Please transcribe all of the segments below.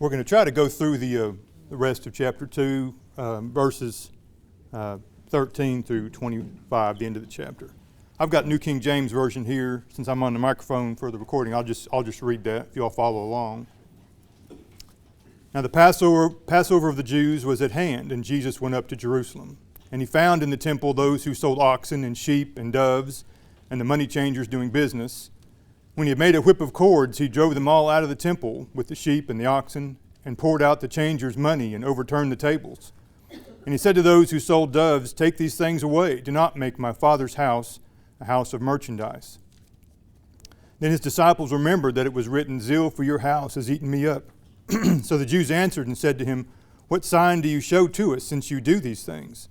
We're going to try to go through the rest of chapter 2, verses 13 through 25, the end of the chapter. I've got New King James Version here. Since I'm on the microphone for the recording, I'll just read that if you all follow along. Now the Passover of the Jews was at hand, and Jesus went up to Jerusalem. And he found in the temple those who sold oxen and sheep and doves, and the money changers doing business. When he had made a whip of cords, he drove them all out of the temple with the sheep and the oxen, and poured out the changers' money and overturned the tables. And he said to those who sold doves, "Take these things away. Do not make my Father's house a house of merchandise." Then his disciples remembered that it was written, "Zeal for your house has eaten me up." So the Jews answered and said to him, "What sign do you show to us, since you do these things?"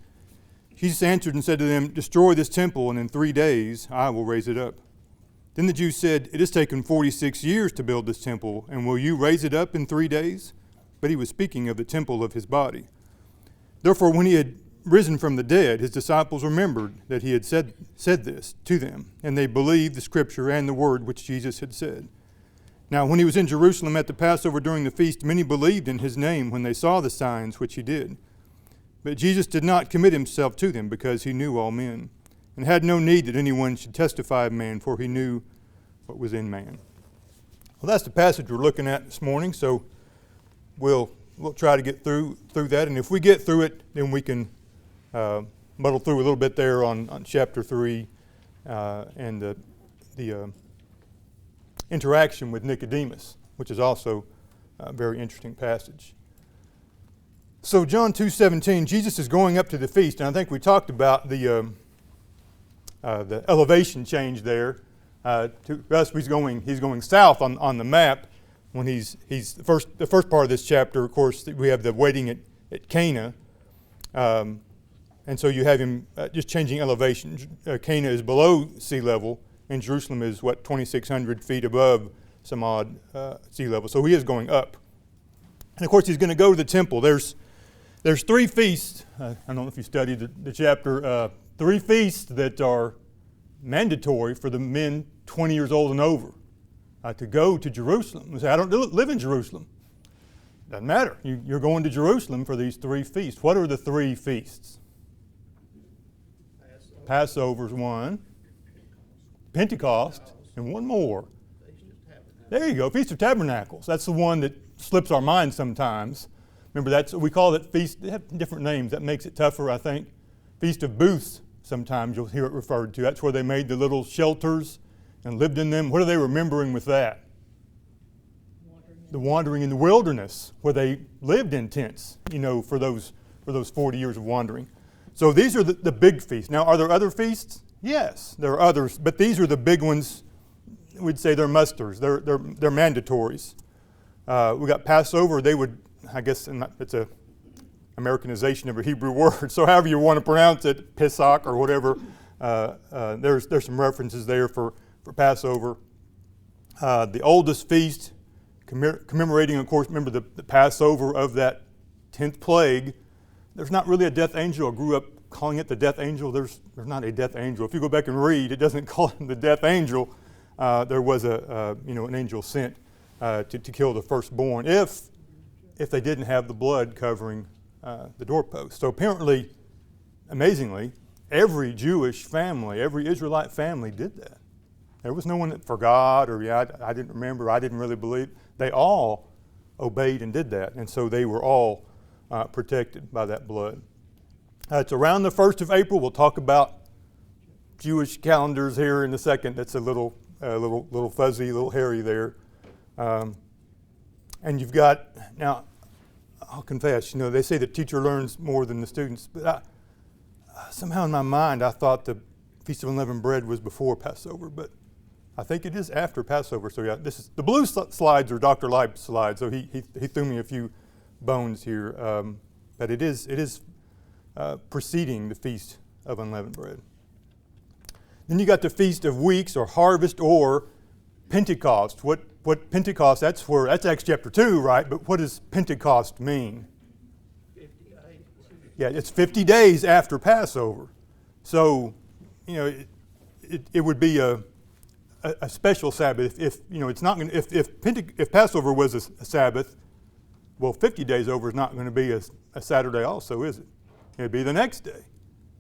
Jesus answered and said to them, "Destroy this temple, and in 3 days I will raise it up." Then the Jews said, "It has taken 46 years to build this temple, and will you raise it up in 3 days?" But he was speaking of the temple of his body. Therefore, when he had risen from the dead, his disciples remembered that he had said this to them, and they believed the scripture and the word which Jesus had said. Now, when he was in Jerusalem at the Passover during the feast, many believed in his name when they saw the signs which he did. But Jesus did not commit himself to them, because he knew all men, and had no need that anyone should testify of man, for he knew what was in man. Well, that's the passage we're looking at this morning, so we'll try to get through that, and if we get through it, then we can muddle through a little bit there on chapter 3 and the interaction with Nicodemus, which is also a very interesting passage. So John 2:17, Jesus is going up to the feast, and I think we talked about the elevation change there. To us, he's going south on the map. When he's the first part of this chapter, of course, we have the wedding at Cana, and so you have him just changing elevation. Cana is below sea level, and Jerusalem is 2,600 feet above some odd sea level. So he is going up, and of course he's going to go to the temple. There's 3 feasts. I don't know if you studied the chapter. 3 feasts that are mandatory for the men 20 years old and over to go to Jerusalem. You say, "I don't live in Jerusalem." Doesn't matter. You're going to Jerusalem for these 3 feasts. What are the 3 feasts? Passover's one, Pentecost, and one more. There you go, Feast of Tabernacles. That's the one that slips our mind sometimes. Remember, we call it feast. They have different names. That makes it tougher, I think. Feast of Booths, sometimes you'll hear it referred to. That's where they made the little shelters and lived in them. What are they remembering with that? The wandering in the wilderness, where they lived in tents, for those 40 years of wandering. So these are the big feasts. Now, are there other feasts? Yes, there are others, but these are the big ones. We'd say they're musters. They're mandatories. We got Passover. They would, I guess, it's a Americanization of a Hebrew word. So however you want to pronounce it, Pesach or whatever. There's some references there for Passover. The oldest feast, commemorating, of course, remember the Passover of that 10th plague. There's not really a death angel. I grew up calling it the death angel. There's not a death angel. If you go back and read, it doesn't call it the death angel. There was an angel sent to kill the firstborn if they didn't have the blood covering the doorpost. So apparently, amazingly, every Jewish family, every Israelite family did that. There was no one that forgot or, I didn't remember, I didn't really believe. They all obeyed and did that, and so they were all protected by that blood. It's around the 1st of April. We'll talk about Jewish calendars here in a second. That's a little fuzzy, a little hairy there. And you've got, now, I'll confess, they say the teacher learns more than the students, but somehow in my mind I thought the Feast of Unleavened Bread was before Passover, but I think it is after Passover. So yeah, the blue slides are Dr. Leib's slides, so he threw me a few bones here, but it is preceding the Feast of Unleavened Bread. Then you got the Feast of Weeks or Harvest or Pentecost. What Pentecost, that's Acts chapter 2, right? But what does Pentecost mean? 58. Yeah, it's 50 days after Passover. So, it would be a special Sabbath if it's not going. If Passover was a Sabbath, Well, 50 days over is not going to be a Saturday also, is it? It'll be the next day.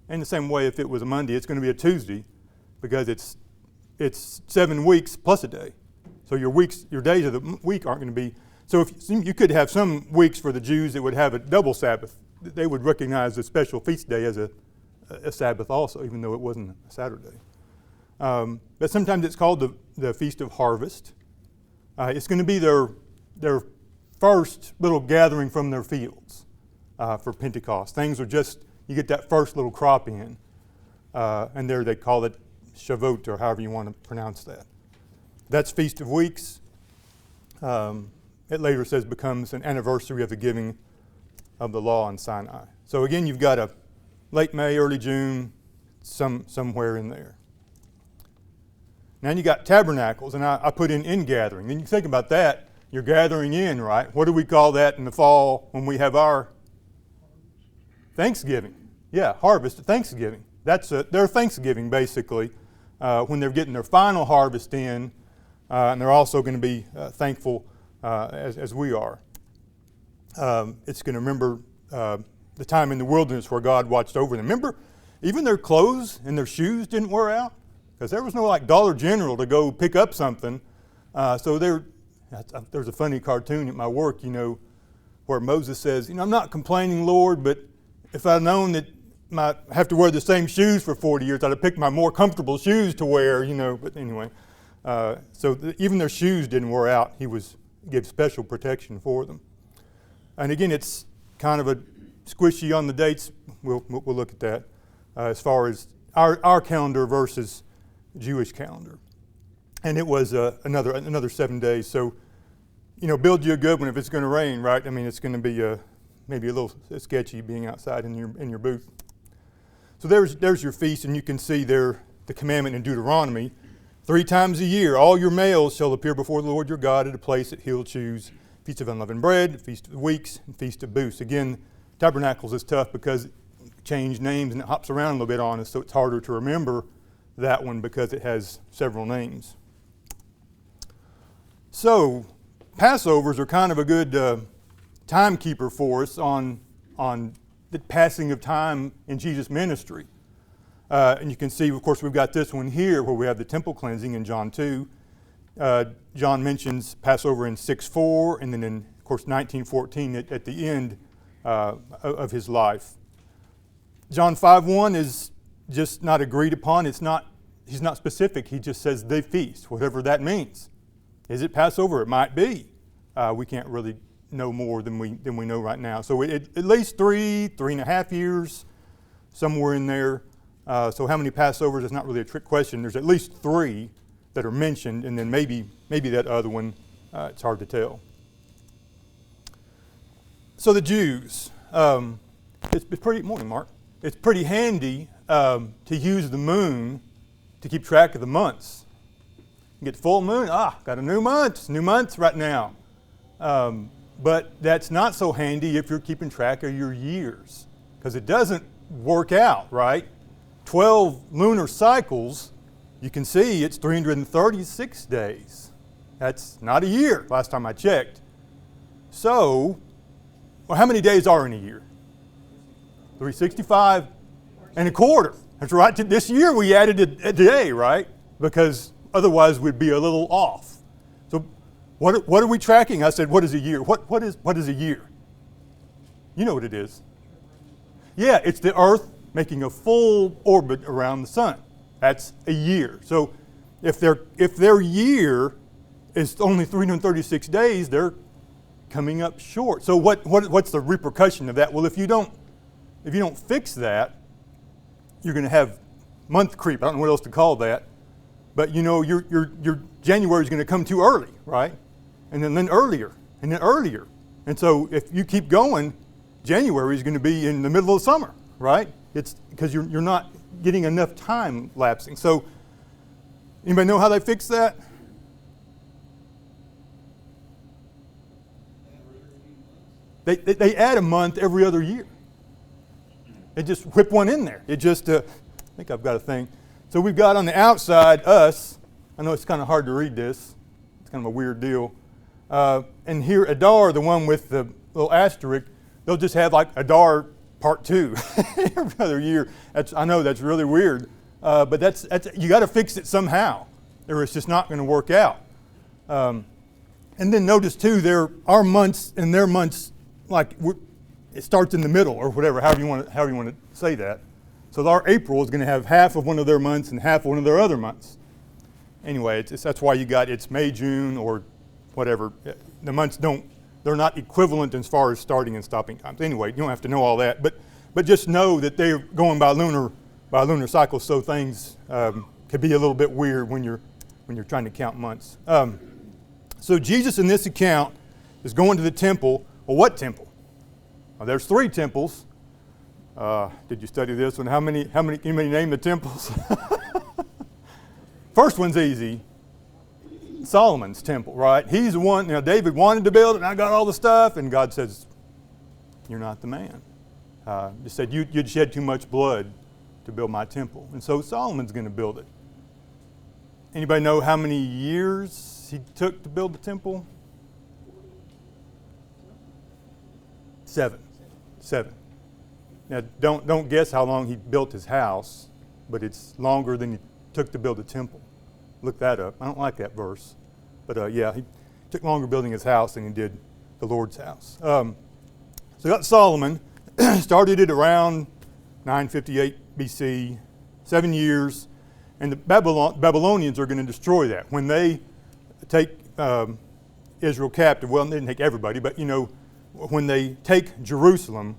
In the same way, if it was a Monday, it's going to be a Tuesday, because it's 7 weeks plus a day. So your days of the week aren't going to be. So if you could have some weeks for the Jews that would have a double Sabbath. They would recognize the special feast day as a Sabbath also, even though it wasn't a Saturday. But sometimes it's called the Feast of Harvest. It's going to be their first little gathering from their fields for Pentecost. Things are just, you get that first little crop in. And there they call it Shavuot, or however you want to pronounce that. That's Feast of Weeks. It later says becomes an anniversary of the giving of the law on Sinai. So again, you've got a late May, early June, somewhere in there. Now you got tabernacles, and I put in gathering. And you think about that, you're gathering in, right? What do we call that in the fall when we have our Thanksgiving? Yeah, harvest, Thanksgiving. That's their Thanksgiving, basically, when they're getting their final harvest in, and they're also going to be thankful as we are. It's going to remember the time in the wilderness where God watched over them. Remember, even their clothes and their shoes didn't wear out, because there was no like Dollar General to go pick up something. So there's a funny cartoon at my work, where Moses says, I'm not complaining, Lord, but if I'd known that I have to wear the same shoes for 40 years, I'd have picked my more comfortable shoes to wear, But anyway, even their shoes didn't wear out. He give special protection for them. And again, it's kind of a squishy on the dates. We'll look at that as far as our calendar versus Jewish calendar. And it was another 7 days. So, build you a good one if it's going to rain, right? I mean, it's going to be maybe a little sketchy being outside in your booth. So there's your feast, and you can see there the commandment in Deuteronomy. 3 times a year, all your males shall appear before the Lord your God at a place that he'll choose. Feast of Unleavened Bread, Feast of Weeks, and Feast of Booths. Again, Tabernacles is tough because it changed names and it hops around a little bit on us, so it's harder to remember that one because it has several names. So, Passovers are kind of a good timekeeper for us on the passing of time in Jesus' ministry. And you can see, of course, we've got this one here where we have the temple cleansing in John 2. John mentions Passover in 6:4, and then in, of course, 19:14 at the end of his life. John 5:1 is just not agreed upon. He's not specific. He just says the feast, whatever that means. Is it Passover? It might be. We can't really know more than we know right now. So at least 3.5 years, somewhere in there. So how many Passovers is not really a trick question. There's at least 3 that are mentioned, and then maybe that other one, it's hard to tell. So the Jews, it's pretty, morning Mark, it's pretty handy to use the moon to keep track of the months. You get the full moon, got a new month right now. But that's not so handy if you're keeping track of your years, because it doesn't work out, right? 12 lunar cycles, you can see it's 336 days. That's not a year, last time I checked. So, how many days are in a year? 365 and a quarter. That's right. This year we added a day, right? Because otherwise we'd be a little off. So, what are we tracking? I said, what is a year? What is a year? You know what it is. Yeah, it's the Earth making a full orbit around the sun. That's a year. So if their year is only 336 days, they're coming up short. So what's the repercussion of that? Well, if you don't fix that, you're going to have month creep. I don't know what else to call that. But your January is going to come too early, right? And then earlier, and then earlier. And so if you keep going, January is going to be in the middle of the summer, right? It's because you're not getting enough time lapsing. So anybody know how they fix that? They add a month every other year. They just whip one in there. I think I've got a thing. So we've got on the outside us. I know it's kind of hard to read this. It's kind of a weird deal. And here Adar, the one with the little asterisk, they'll just have like Adar Part 2 every other year. I know that's really weird, but that's you got to fix it somehow, or it's just not going to work out. And then notice too, there are months and their months like it starts in the middle or whatever, however you want to say that. So our April is going to have half of one of their months and half of one of their other months. Anyway, that's why it's May, June, or whatever. The months they're not equivalent as far as starting and stopping times. Anyway, you don't have to know all that, but just know that they're going by lunar cycles, so things could be a little bit weird when you're trying to count months. So Jesus in this account is going to the temple. Well, what temple? Well, there's 3 temples. Did you study this one? How many name the temples? First one's easy. Solomon's temple, right? He's the one, David wanted to build it, and I got all the stuff, and God says, you're not the man. He said, you'd shed too much blood to build my temple. And so Solomon's going to build it. Anybody know how many years he took to build the temple? 7. Now, don't guess how long he built his house, but it's longer than he took to build the temple. Look that up. I don't like that verse. But yeah, he took longer building his house than he did the Lord's house. So got Solomon, started it around 958 BC, 7 years, and the Babylonians are going to destroy that. When they take Israel captive, well, they didn't take everybody, but when they take Jerusalem,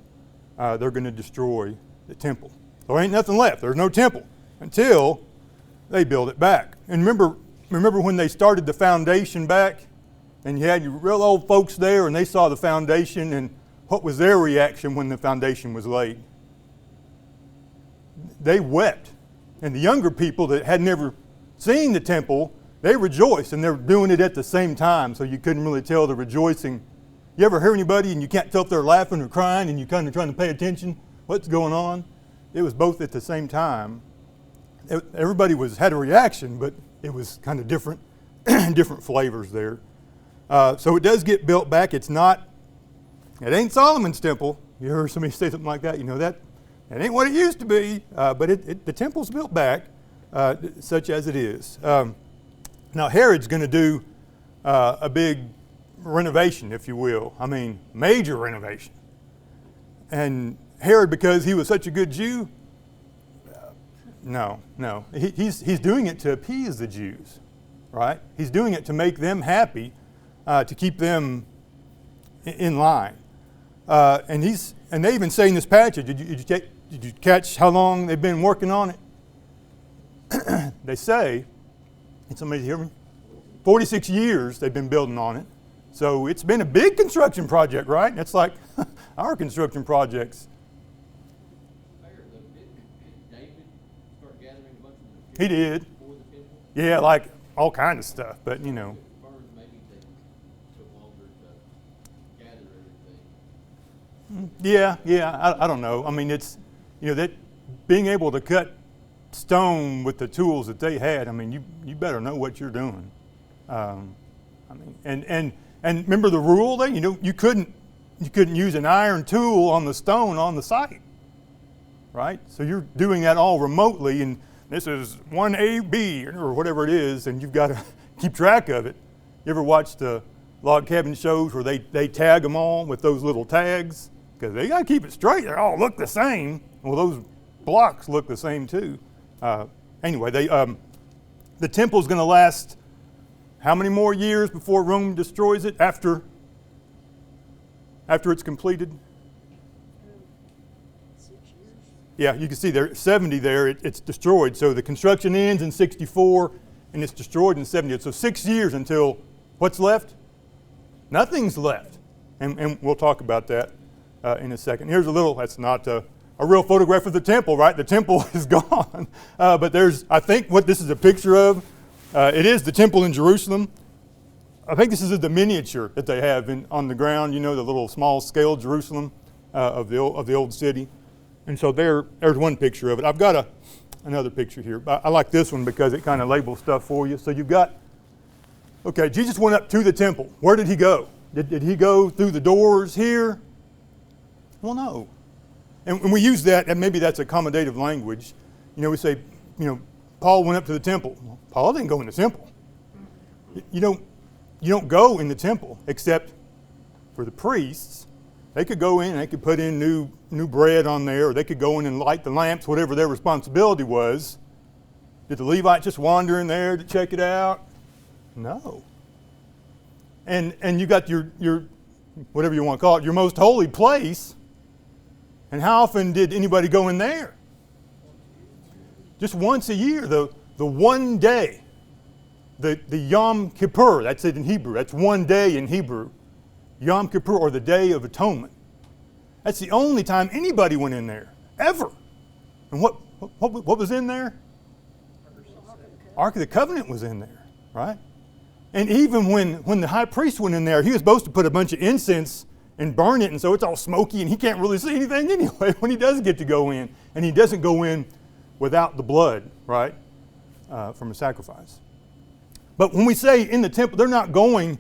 they're going to destroy the temple. There ain't nothing left. There's no temple until they build it back. And remember when they started the foundation back, and you had your real old folks there, and they saw the foundation, and what was their reaction when the foundation was laid? They wept. And the younger people that had never seen the temple, they rejoiced, and they were doing it at the same time, so you couldn't really tell the rejoicing. You ever hear anybody and you can't tell if they're laughing or crying, and you're kind of trying to pay attention? What's going on? It was both at the same time. Everybody had a reaction, but it was kind of different, different flavors there. So it does get built back. It ain't Solomon's temple. You heard somebody say something like that? That ain't what it used to be. But the temple's built back, such as it is. Now Herod's going to do a big renovation, if you will. I mean, major renovation. And Herod, because he was such a good Jew, no. He's doing it to appease the Jews, right? He's doing it to make them happy, to keep them in line. And they even say in this passage, did you catch how long they've been working on it? They say, can somebody hear me? 46 years they've been building on it. So it's been a big construction project, right? It's like our construction projects. He did. Yeah, like all kinds of stuff, but Yeah, I don't know. I mean, it's, that being able to cut stone with the tools that they had, I mean, you better know what you're doing. And remember the rule there? You couldn't use an iron tool on the stone on the site, right? So you're doing that all remotely, and this is 1AB or whatever it is, and you've got to keep track of it. You ever watch the log cabin shows where they tag them all with those little tags? Because they got to keep it straight. They all look the same. Well, those blocks look the same too. Anyway, the temple's going to last how many more years before Rome destroys it after it's completed? 6 years. Yeah, you can see there, 70 there, it's destroyed. So the construction ends in 64 and it's destroyed in 70. So 6 years until what's left? Nothing's left. And we'll talk about that in a second. Here's that's not a real photograph of the temple, right? The temple is gone. But I think what this is a picture of, it is the temple in Jerusalem. I think this is the miniature that they have on the ground, the little small scale Jerusalem of the old city. And so there's one picture of it. I've got another picture here. I like this one because it kind of labels stuff for you. So you've got, okay, Jesus went up to the temple. Where did he go? Did he go through the doors here? Well, no. And we use that, and maybe that's accommodative language. You know, we say, you know, Paul went up to the temple. Well, Paul didn't go in the temple. You don't go in the temple except for the priests. They could go in and they could put in new bread on there, or they could go in and light the lamps, whatever their responsibility was. Did the Levites just wander in there to check it out? No. And you got your whatever you want to call it, your most holy place. And how often did anybody go in there? Just once a year, the one day, the Yom Kippur, that's it in Hebrew, that's one day in Hebrew. Yom Kippur, or the Day of Atonement. That's the only time anybody went in there, ever. And what was in there? Ark of the Covenant was in there, right? And even when the high priest went in there, he was supposed to put a bunch of incense and burn it, and so it's all smoky, and he can't really see anything anyway when he does get to go in. And he doesn't go in without the blood, right, from a sacrifice. But when we say in the temple, they're not going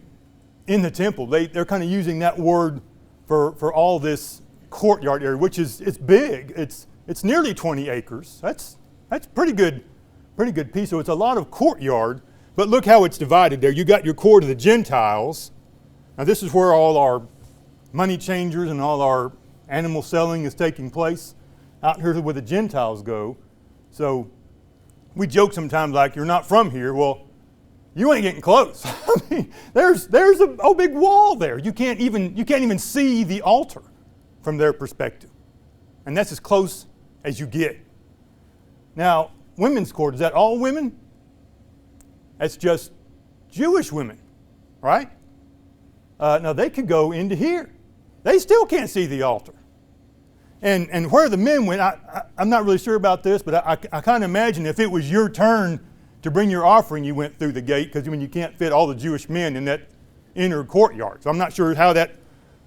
in the temple. They're kind of using that word for all this courtyard area, which is it's big. It's nearly 20 acres. That's pretty good piece. So it's a lot of courtyard. But look how it's divided there. You got your court of the Gentiles. Now this is where all our money changers and all our animal selling is taking place. Out here where the Gentiles go. So we joke sometimes like, you're not from here. Well, you ain't getting close. I mean, there's a big wall there. You can't even see the altar from their perspective. And that's as close as you get. Now, women's court, is that all women? That's just Jewish women, right? Now they could go into here. They still can't see the altar. And where the men went, I'm not really sure about this, but I kind of imagine if it was your turn to bring your offering, you went through the gate, because you can't fit all the Jewish men in that inner courtyard. So I'm not sure how that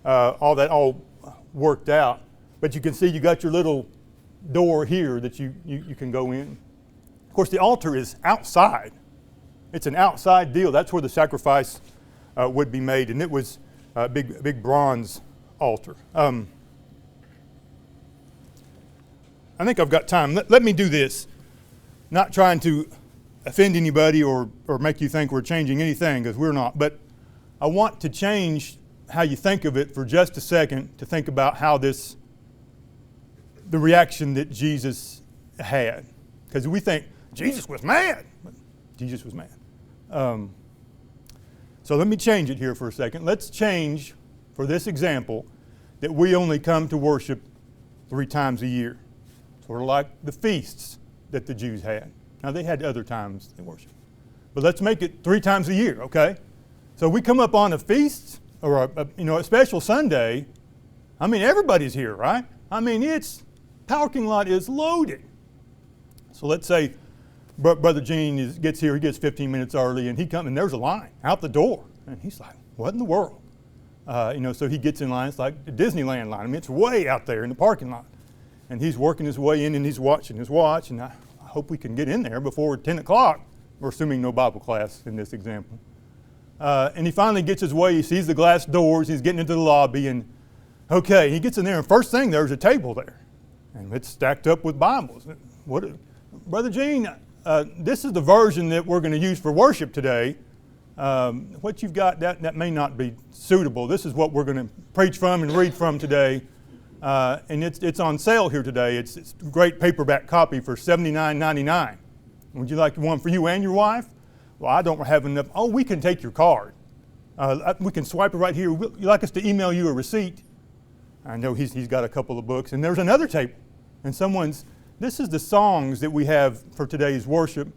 all worked out. But you can see you got your little door here that you can go in. Of course, the altar is outside. It's an outside deal. That's where the sacrifice would be made, and it was a big bronze altar. I think I've got time. Let me do this. Not trying to offend anybody or make you think we're changing anything, because we're not. But I want to change how you think of it for just a second, to think about how the reaction that Jesus had. Because we think Jesus was mad. Jesus was mad. So let me change it here for a second. Let's change, for this example, that we only come to worship 3 times a year. Sort of like the feasts that the Jews had. Now, they had other times they worship. But let's make it 3 times a year, okay? So we come up on a feast or a special Sunday. I mean, everybody's here, right? I mean, parking lot is loaded. So let's say Brother Gene gets here, he gets 15 minutes early, and he comes, and there's a line out the door. And he's like, what in the world? So he gets in line. It's like the Disneyland line. I mean, it's way out there in the parking lot. And he's working his way in, and he's watching his watch, and I hope we can get in there before 10 o'clock. We're assuming no Bible class in this example. And he finally gets his way. He sees the glass doors. He's getting into the lobby, and okay, he gets in there, and first thing, there's a table there. And it's stacked up with Bibles. Brother Gene, this is the version that we're going to use for worship today. What you've got, that may not be suitable. This is what we're going to preach from and read from today. And it's on sale here today. It's a great paperback copy for $79.99. Would you like one for you and your wife? Well, I don't have enough. Oh, we can take your card. We can swipe it right here. Would you like us to email you a receipt? I know he's got a couple of books. And there's another table. And this is the songs that we have for today's worship.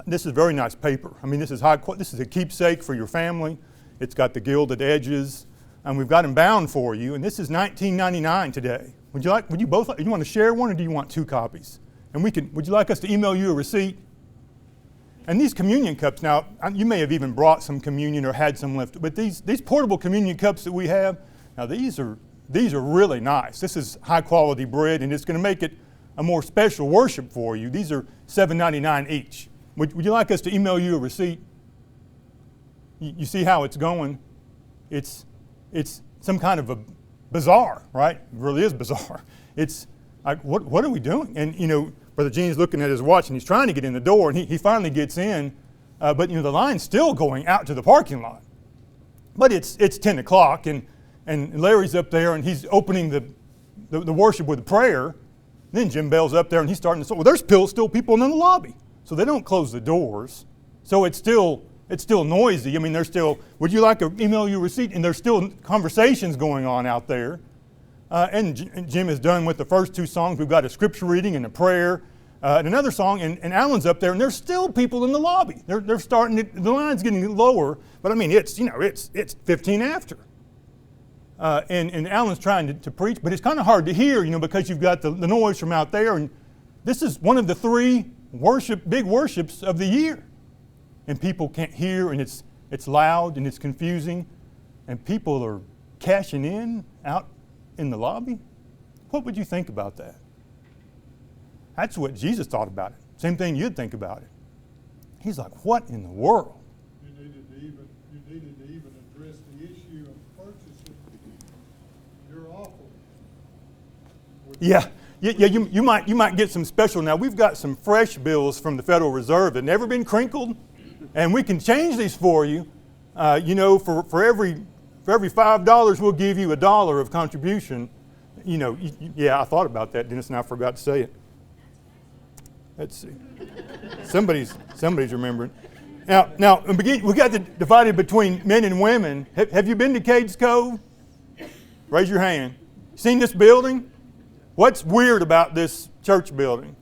This is very nice paper. I mean, this is a keepsake for your family. It's got the gilded edges. And we've got them bound for you. And this is $19.99 today. Would you want to share one, or do you want 2 copies? And would you like us to email you a receipt? And these communion cups, now, you may have even brought some communion or had some left, but these portable communion cups that we have, now these are really nice. This is high quality bread, and it's going to make it a more special worship for you. These are $7.99 each. Would you like us to email you a receipt? You see how it's going? it's some kind of a bizarre, right? It really is bizarre. It's like, what are we doing? And, Brother Gene's looking at his watch, and he's trying to get in the door, and he finally gets in, but, the line's still going out to the parking lot. But it's 10 o'clock, and Larry's up there, and he's opening the worship with a prayer. Then Jim Bell's up there, and he's starting to say, well, there's still people in the lobby. So they don't close the doors. So it's still noisy. I mean, there's still, would you like to email your receipt? And there's still conversations going on out there. And Jim is done with the first two songs. We've got a scripture reading and a prayer and another song. And Alan's up there, and there's still people in the lobby. They're starting, the line's getting lower. But I mean, it's 15 after. And Alan's trying to preach, but it's kind of hard to hear, because you've got the noise from out there. And this is one of the three big worships of the year. And people can't hear, and it's loud, and it's confusing. And people are cashing in out in the lobby. What would you think about that? That's what Jesus thought about it. Same thing you'd think about it. He's like, what in the world? You needed to even address the issue of purchasing your offering. Yeah, you might get some special. Now, we've got some fresh bills from the Federal Reserve that never been crinkled, and we can change these for you. For every $5, we'll give you $1 of contribution. Yeah, I thought about that, Dennis, and I forgot to say it. Let's see. Somebody's remembering. Now, we got it divided between men and women. Have you been to Cades Cove? Raise your hand. Seen this building? What's weird about this church building?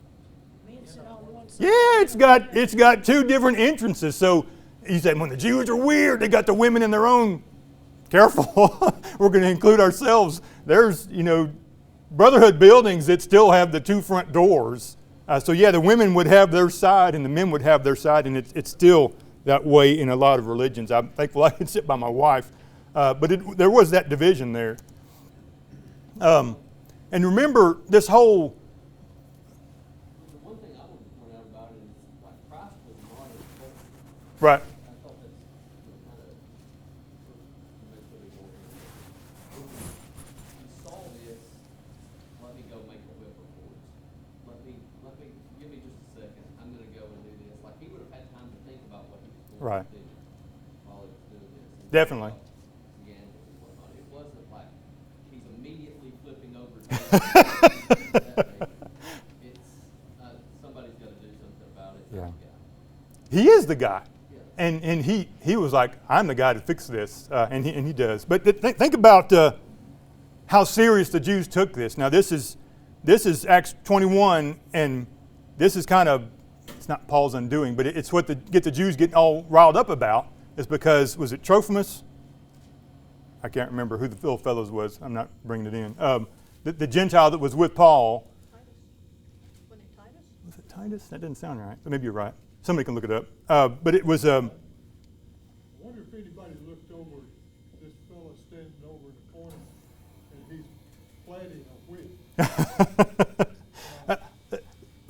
Yeah, it's got two different entrances. So you said, when the Jews are weird, they got the women in their own. Careful, we're going to include ourselves. There's, brotherhood buildings that still have the two front doors. So yeah, the women would have their side and the men would have their side, and it's still that way in a lot of religions. I'm thankful I can sit by my wife, but there was that division there. And remember this whole. The one thing I want to point out about it is like Christ was modern culture. Right. I thought that's kind of makes it more. He saw this. Let me go make a whip report. Let me give me just a second. I'm going to go and do this. Like he would have had time to think about what he was going Right. to do while he was doing this. And Definitely. gambling and whatnot. It wasn't like he's immediately flipping over. It's somebody's got to do something about it. Yeah. He is the guy. Yeah. And he was like, I'm the guy to fix this, and he does. But think about how serious the Jews took this. Now this is Acts 21, and this is kind of, it's not Paul's undoing, but it's what get the Jews getting all riled up about. Is because, was it Trophimus? I can't remember who the little fellows was. I'm not bringing it in. The Gentile that was with Paul. Was it Titus? That didn't sound right. But maybe you're right. Somebody can look it up. But it was. I wonder if anybody looked over this fellow standing over in the corner, and he's planting a whip.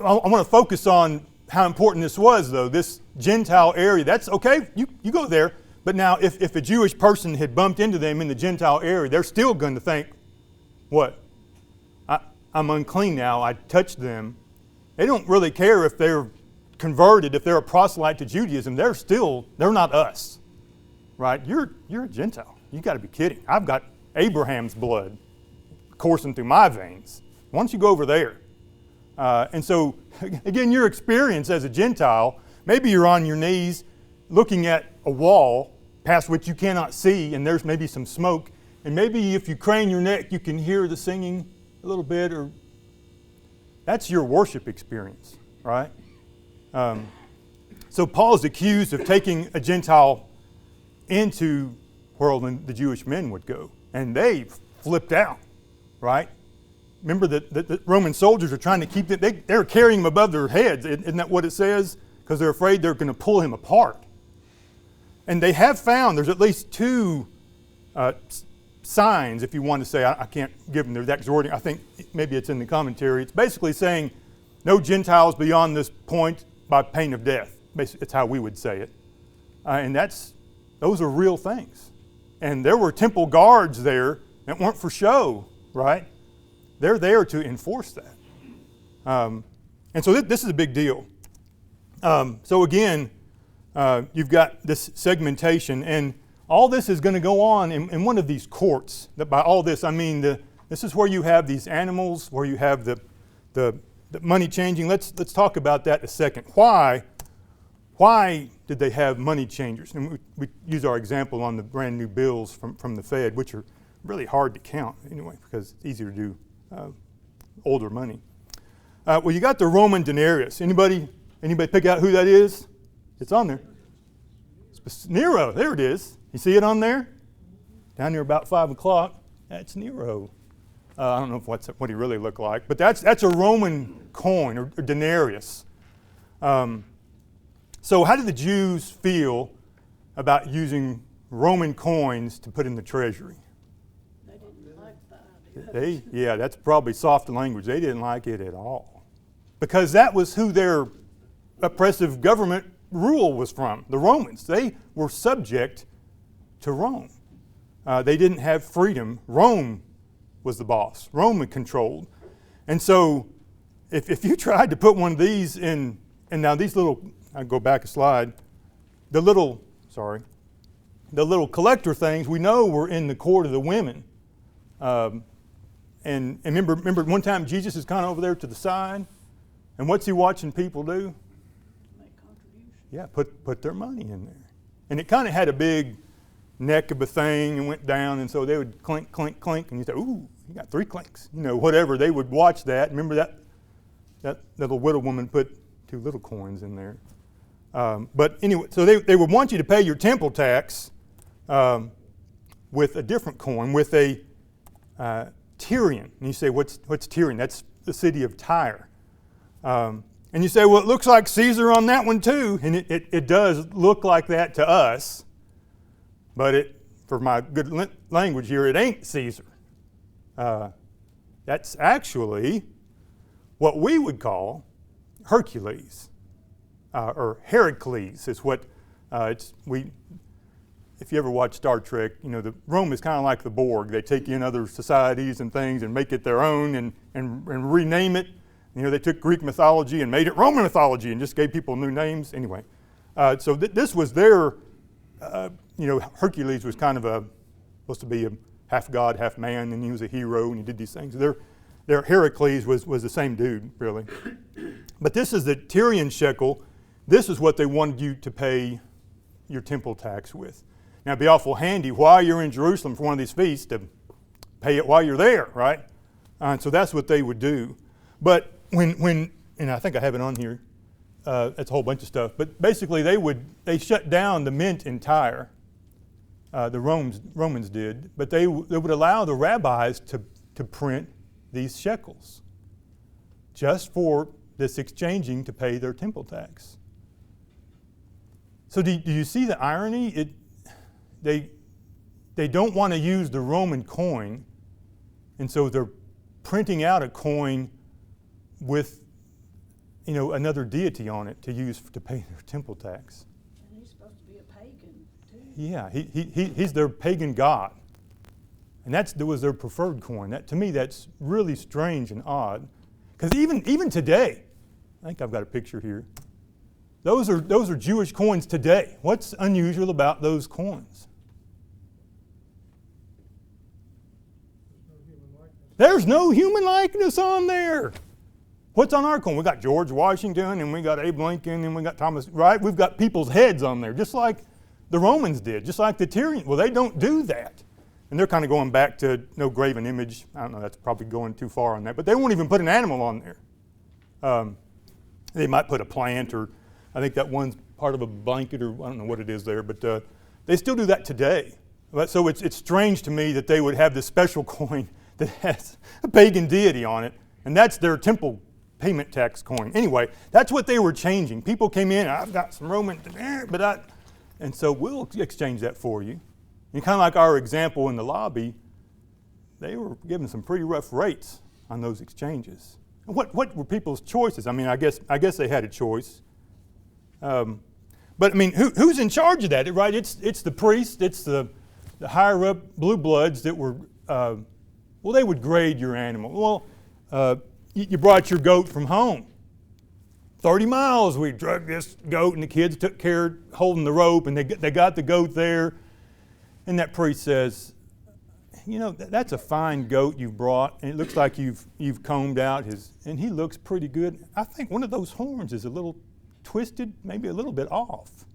I want to focus on how important this was, though. This Gentile area. That's okay. You go there. But now, if a Jewish person had bumped into them in the Gentile area, they're still going to think, what? I'm unclean now. I touched them. They don't really care if they're converted, if they're a proselyte to Judaism. They're not us, right? You're a Gentile. You got to be kidding. I've got Abraham's blood coursing through my veins. Why don't you go over there? And so, again, your experience as a Gentile, maybe you're on your knees looking at a wall past which you cannot see, and there's maybe some smoke, and maybe if you crane your neck, you can hear the singing a little bit, or that's your worship experience, right? So Paul is accused of taking a Gentile into where the Jewish men would go, and they flipped out, right? Remember that the Roman soldiers are trying to keep it, they're carrying him above their heads. Isn't that what it says? Because they're afraid they're going to pull him apart. And they have found there's at least two signs, if you want to say. I can't give them the exact wording. I think maybe it's in the commentary. It's basically saying no Gentiles beyond this point by pain of death. Basically, it's how we would say it. And those are real things. And there were temple guards there that weren't for show, right? They're there to enforce that. And so this is a big deal. So again, you've got this segmentation, and all this is going to go on in one of these courts. That by all this, I mean this is where you have these animals, where you have the money changing. Let's talk about that in a second. Why did they have money changers? And we use our example on the brand new bills from the Fed, which are really hard to count anyway, because it's easier to do older money. Well, you got the Roman denarius. Anybody pick out who that is? It's on there. It's Nero. There it is. You see it on there? Down there about 5 o'clock. That's Nero. I don't know what he really looked like, but that's a Roman coin or denarius. So how did the Jews feel about using Roman coins to put in the treasury? They didn't like the idea. Yeah, that's probably soft language. They didn't like it at all, because that was who their oppressive government rule was from, the Romans. They were subject to Rome. They didn't have freedom. Rome was the boss. Rome controlled. And so if you tried to put one of these in, and now these little, I'll go back a slide, the little collector things we know were in the court of the women. And remember one time Jesus is kind of over there to the side, and what's he watching people do? Make contributions. Yeah, put their money in there. And it kind of had a big neck of a thing and went down, and so they would clink, clink, clink, and you say, ooh, you got 3 clinks. Whatever. They would watch that. Remember that little widow woman put 2 little coins in there. But anyway, so they would want you to pay your temple tax with a different coin, with a Tyrian. And you say, what's Tyrian? That's the city of Tyre. And you say, well, it looks like Caesar on that one too. And it does look like that to us. But for my good language here, it ain't Caesar. That's actually what we would call Hercules. Or Heracles is what if you ever watch Star Trek, the Rome is kind of like the Borg. They take in other societies and things and make it their own and rename it. They took Greek mythology and made it Roman mythology and just gave people new names. Anyway, so this was their, Hercules was kind of supposed to be a half god, half man, and he was a hero and he did these things. Their Heracles was the same dude, really. But this is the Tyrian shekel. This is what they wanted you to pay your temple tax with. Now, it'd be awful handy while you're in Jerusalem for one of these feasts to pay it while you're there, right? And so that's what they would do. But when and I think I have it on here, it's a whole bunch of stuff. But basically, they shut down the mint in Tyre. The Romans did, but they would allow the rabbis to print these shekels just for this exchanging to pay their temple tax. So do you see the irony? They don't want to use the Roman coin, and so they're printing out a coin with another deity on it to use to pay their temple tax. And he's supposed to be a pagan, too. Yeah, he's their pagan god. And that was their preferred coin. To me, that's really strange and odd. Because even today, I think I've got a picture here. Those are Jewish coins today. What's unusual about those coins? There's no human likeness on there. What's on our coin? We got George Washington, and we got Abe Lincoln, and we got Thomas, right? We've got people's heads on there, just like the Romans did, just like the Tyrians. Well, they don't do that. And they're kind of going back to no graven image. I don't know, that's probably going too far on that. But they won't even put an animal on there. They might put a plant, or I think that one's part of a blanket, or I don't know what it is there. But they still do that today. So it's strange to me that they would have this special coin that has a pagan deity on it. And that's their temple payment tax coin. Anyway, that's what they were changing. People came in, I've got some Roman, and so we'll exchange that for you. And kind of like our example in the lobby, they were given some pretty rough rates on those exchanges. And what were people's choices? I mean, I guess they had a choice. But I mean, who's in charge of that, right? It's the priest, it's the the higher up blue bloods that were, well, they would grade your animal. Well, you brought your goat from home. 30 miles we drug this goat, and the kids took care of holding the rope, and they got the goat there. And that priest says, you know, that's a fine goat you've brought, and it looks like you've combed out and he looks pretty good. I think one of those horns is a little twisted, maybe a little bit off.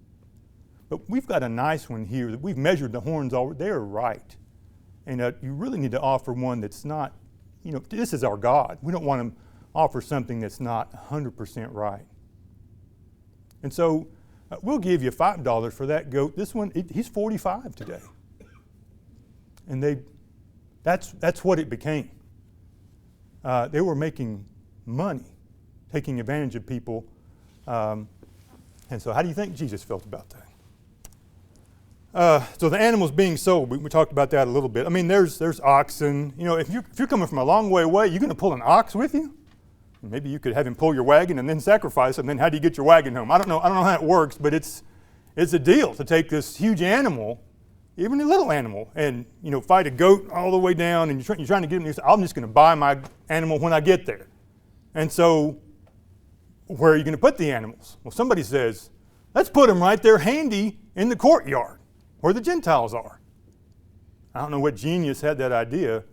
But we've got a nice one here. We've measured the horns already. They're right. And you really need to offer one that's not, you know, this is our God. We don't want to offer something that's not 100% right. And so we'll give you $5 for that goat. This one, he's 45 today. And that's what it became. They were making money, taking advantage of people. And so how do you think Jesus felt about that? So the animals being sold, we talked about that a little bit. I mean, there's oxen. You know, if you're coming from a long way away, you're going to pull an ox with you? Maybe you could have him pull your wagon and then sacrifice it, and then how do you get your wagon home? I don't know how it works, but it's a deal to take this huge animal, even a little animal, and, you know, fight a goat all the way down, and you're trying to get him. You say, I'm just going to buy my animal when I get there. And so where are you going to put the animals? Well, somebody says, let's put them right there handy in the courtyard where the Gentiles are. I don't know what genius had that idea.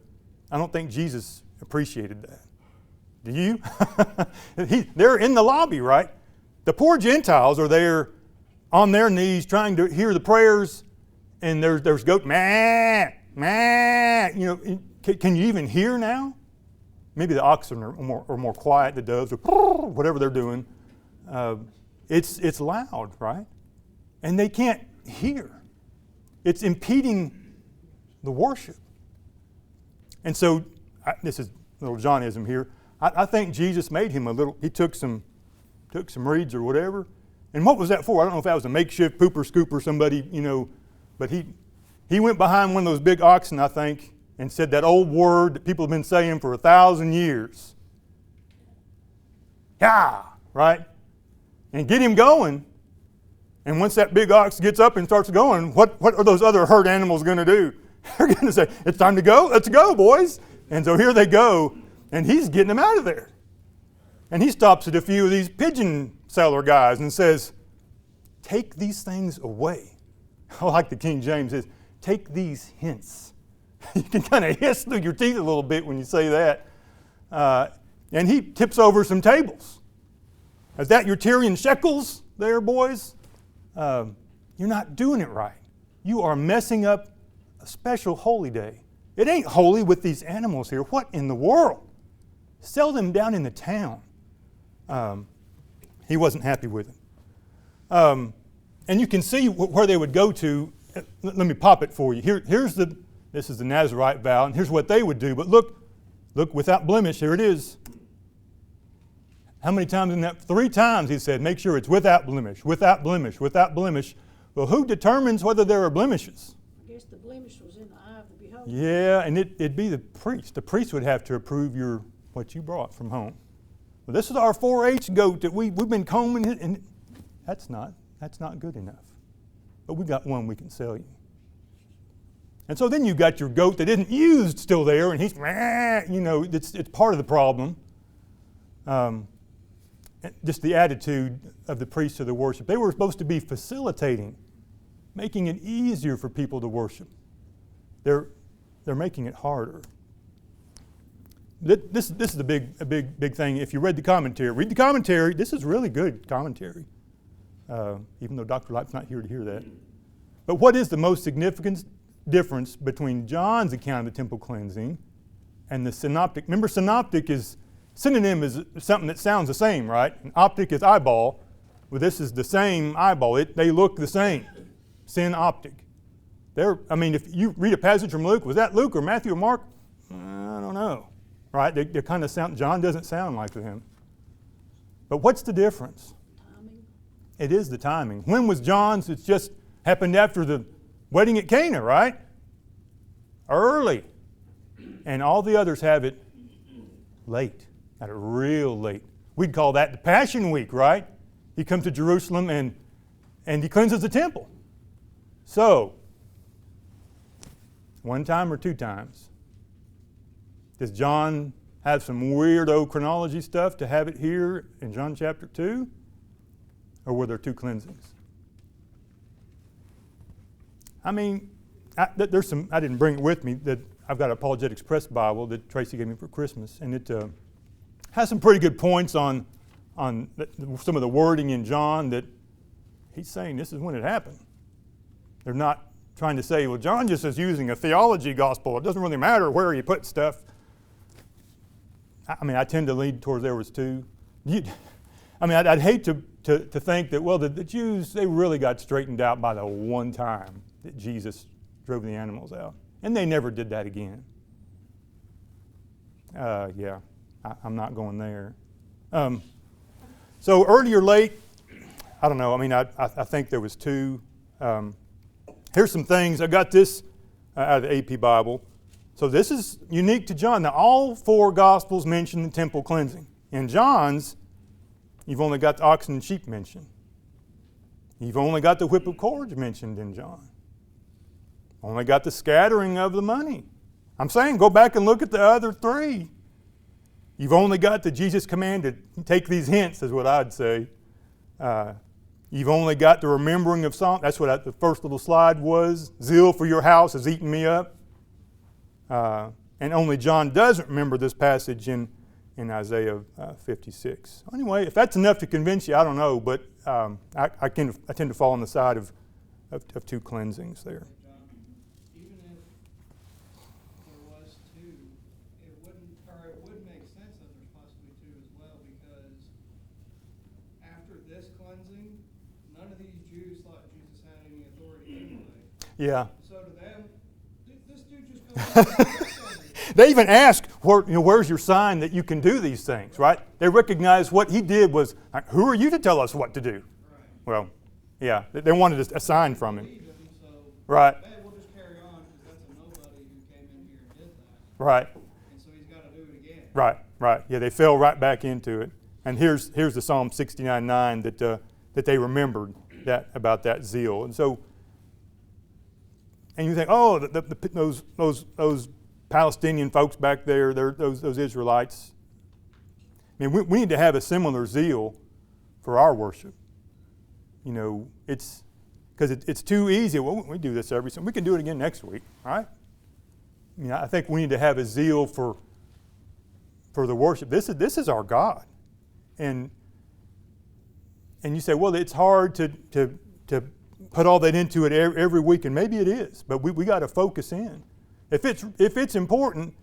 I don't think Jesus appreciated that. Do you? They're in the lobby, right? The poor Gentiles are there on their knees trying to hear the prayers, and there's goat, meh, meh. You know, can you even hear now? Maybe the oxen are more quiet, the doves are whatever they're doing. It's loud, right? And they can't hear. It's impeding the worship. And so, this is a little Johnism here. I think Jesus made him a little, he took some reeds or whatever. And what was that for? I don't know if that was a makeshift pooper scooper, somebody, you know, but he went behind one of those big oxen, I think, and said that old word that people have been saying for 1,000 years. Yeah, right? And get him going. And once that big ox gets up and starts going, what are those other herd animals going to do? They're going to say, it's time to go. Let's go, boys. And so here they go, and he's getting them out of there. And he stops at a few of these pigeon seller guys and says, take these things away. I like the King James says, take these hence. You can kind of hiss through your teeth a little bit when you say that. And he tips over some tables. Is that your Tyrian shekels there, boys? You're not doing it right. You are messing up a special holy day. It ain't holy with these animals here. What in the world? Sell them down in the town. He wasn't happy with them. And you can see where they would go to. Let me pop it for you. This is the Nazarite vow, and here's what they would do. But look, without blemish, here it is. How many times in that? 3 times he said, make sure it's without blemish, without blemish, without blemish. Well, who determines whether there are blemishes? I guess the blemish was in the eye of the beholder. Yeah, and it'd be the priest. The priest would have to approve what you brought from home. Well, this is our 4-H goat that we've been combing it, and that's not good enough. But we got one we can sell you. And so then you got your goat that isn't used still there, and he's, you know, it's part of the problem. Just the attitude of the priests of the worship. They were supposed to be facilitating, making it easier for people to worship. They're making it harder. This is a big thing. If you read the commentary, this is really good commentary. Even though Dr. Light's not here to hear that. But what is the most significant difference between John's account of the temple cleansing and the synoptic? Remember, synonym is something that sounds the same, right? And optic is eyeball. Well, this is the same eyeball. They look the same. Synoptic. If you read a passage from Luke, was that Luke or Matthew or Mark? I don't know. Right? They kind of sound, John doesn't sound like him. But what's the difference? Timing. It is the timing. When was John's? It's just happened after the wedding at Cana, right? Early. And all the others have it late. Got it real late. We'd call that the Passion Week, right? He comes to Jerusalem and he cleanses the temple. So, One time or two times? Does John have some weirdo chronology stuff to have it here in John chapter 2? Or were there two cleansings? I mean, there's some, I didn't bring it with me, that I've got an Apologetics Press Bible that Tracy gave me for Christmas, and it has some pretty good points on some of the wording in John that he's saying this is when it happened. They're not trying to say, well, John just is using a theology gospel. It doesn't really matter where you put stuff. I mean, I tend to lean towards there was two. I'd hate to think that, well, the Jews, they really got straightened out by the one time that Jesus drove the animals out. And they never did that again. I'm not going there. So early or late, I don't know. I mean, I think there was two. Here's some things. I got this out of the AP Bible. So this is unique to John. Now, all four Gospels mention the temple cleansing. In John's, you've only got the oxen and sheep mentioned. You've only got the whip of cords mentioned in John. Only got the scattering of the money. I'm saying go back and look at the other three. You've only got the Jesus commanded, take these hints is what I'd say. You've only got the remembering of song. That's what the first little slide was. Zeal for your house has eaten me up. And only John doesn't remember this passage in Isaiah 56. Anyway, if that's enough to convince you, I don't know, but I tend to fall on the side of two cleansings there. Even if there was two, it would make sense that there's possibly two as well, because after this cleansing, none of these Jews thought Jesus had any authority anyway. Yeah. So to them, this dude just goes. They even ask, where's your sign that you can do these things, right? They recognize what he did was, who are you to tell us what to do? Right. Well, yeah, they wanted a sign from him. So, right. Hey, we'll just carry on because that's a nobody who came in here and did that. Right. And so he's got to do it again. Right. Yeah, they fell right back into it. And here's the Psalm 69:9 that they remembered about that zeal. And so, and you think, oh, those Palestinian folks back there, those Israelites. I mean, we need to have a similar zeal for our worship. It's because it's too easy. Well, we do this every Sunday. We can do it again next week, right? I mean, I think we need to have a zeal for the worship. This is our God, and you say, well, it's hard to put all that into it every week, and maybe it is, but we got to focus in. If it's important,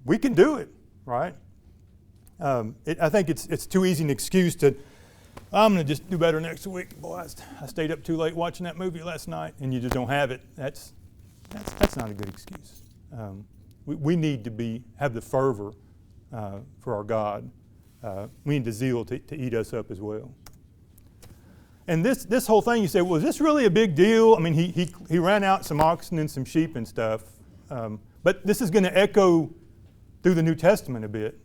we can do it, right? I think it's too easy an excuse to, I'm going to just do better next week. Boy, I stayed up too late watching that movie last night, and you just don't have it. That's not a good excuse. We need to have the fervor for our God. We need the zeal to eat us up as well. And this whole thing, you say, well, is this really a big deal? I mean, he ran out some oxen and some sheep and stuff. But this is going to echo through the New Testament a bit.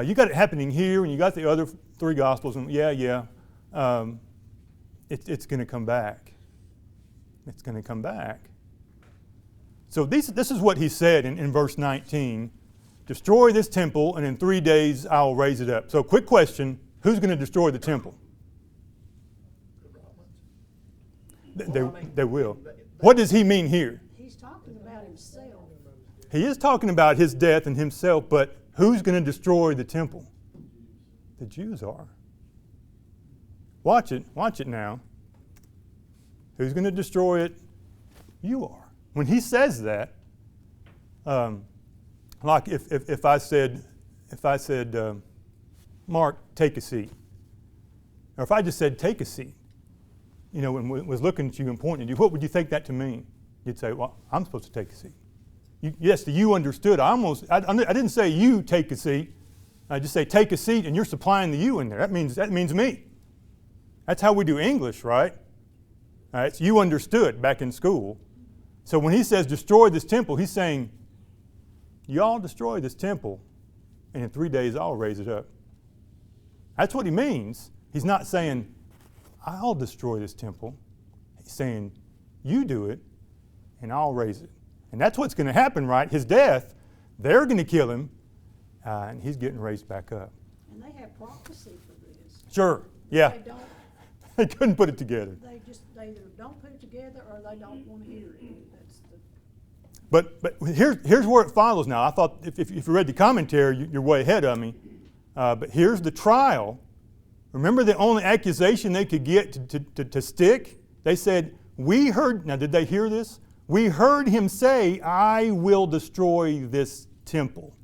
You got it happening here, and you got the other three Gospels, and it's going to come back. It's going to come back. So this is what he said in verse 19. Destroy this temple, and in 3 days I'll raise it up. So quick question, who's going to destroy the temple? They will. What does he mean here? He's talking about himself. He is talking about his death and himself, but who's going to destroy the temple? The Jews are. Watch it now. Who's going to destroy it? You are. When he says that, like if I said, Mark, take a seat, or if I just said, take a seat, and was looking at you and pointing at you, what would you think that to mean? You'd say, well, I'm supposed to take a seat. Yes, you understood. I didn't say you take a seat. I just say take a seat, and you're supplying the you in there. That means me. That's how we do English, right? It's you understood back in school. So when he says destroy this temple, he's saying, y'all destroy this temple, and in 3 days I'll raise it up. That's what he means. He's not saying, I'll destroy this temple. He's saying, you do it, and I'll raise it. And that's what's going to happen, right? His death, they're going to kill him, and he's getting raised back up. And they have prophecy for this. Sure, yeah. They don't, They couldn't put it together. they either don't put it together or they don't want to hear it. That's the, But here's where it follows now. I thought if you read the commentary, you're way ahead of me. But here's the trial. Remember the only accusation they could get to stick? They said, we heard, now did they hear this? We heard him say, I will destroy this temple.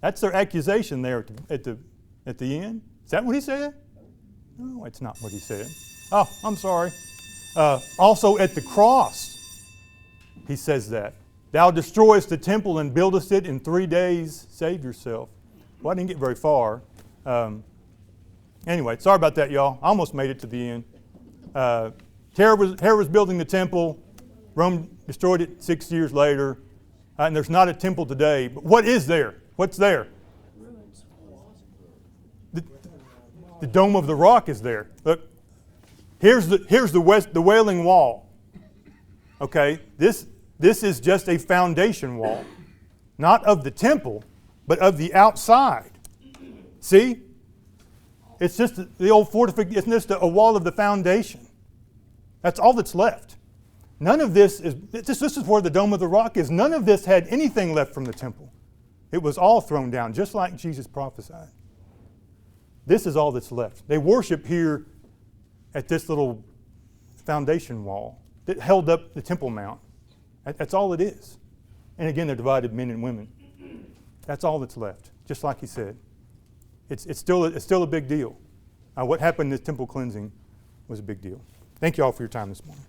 That's their accusation there at the end. Is that what he said? No, it's not what he said. Oh, I'm sorry. Also at the cross, he says that. Thou destroyest the temple and buildest it in 3 days, save yourself. Well, I didn't get very far. Anyway, sorry about that, y'all. I almost made it to the end. Herod was building the temple. Rome destroyed it 6 years later. And there's not a temple today. But what is there? What's there? ruins. The Dome of the Rock is there. Look, here's the Wailing Wall. Okay, this is just a foundation wall, not of the temple, but of the outside. See, it's just the old fortification. It's just a wall of the foundation. That's all that's left. None of this is. This is where the Dome of the Rock is. None of this had anything left from the temple. It was all thrown down, just like Jesus prophesied. This is all that's left. They worship here at this little foundation wall that held up the Temple Mount. That's all it is. And again, they're divided men and women. That's all that's left, just like he said. It's still a big deal. What happened in this temple cleansing was a big deal. Thank you all for your time this morning.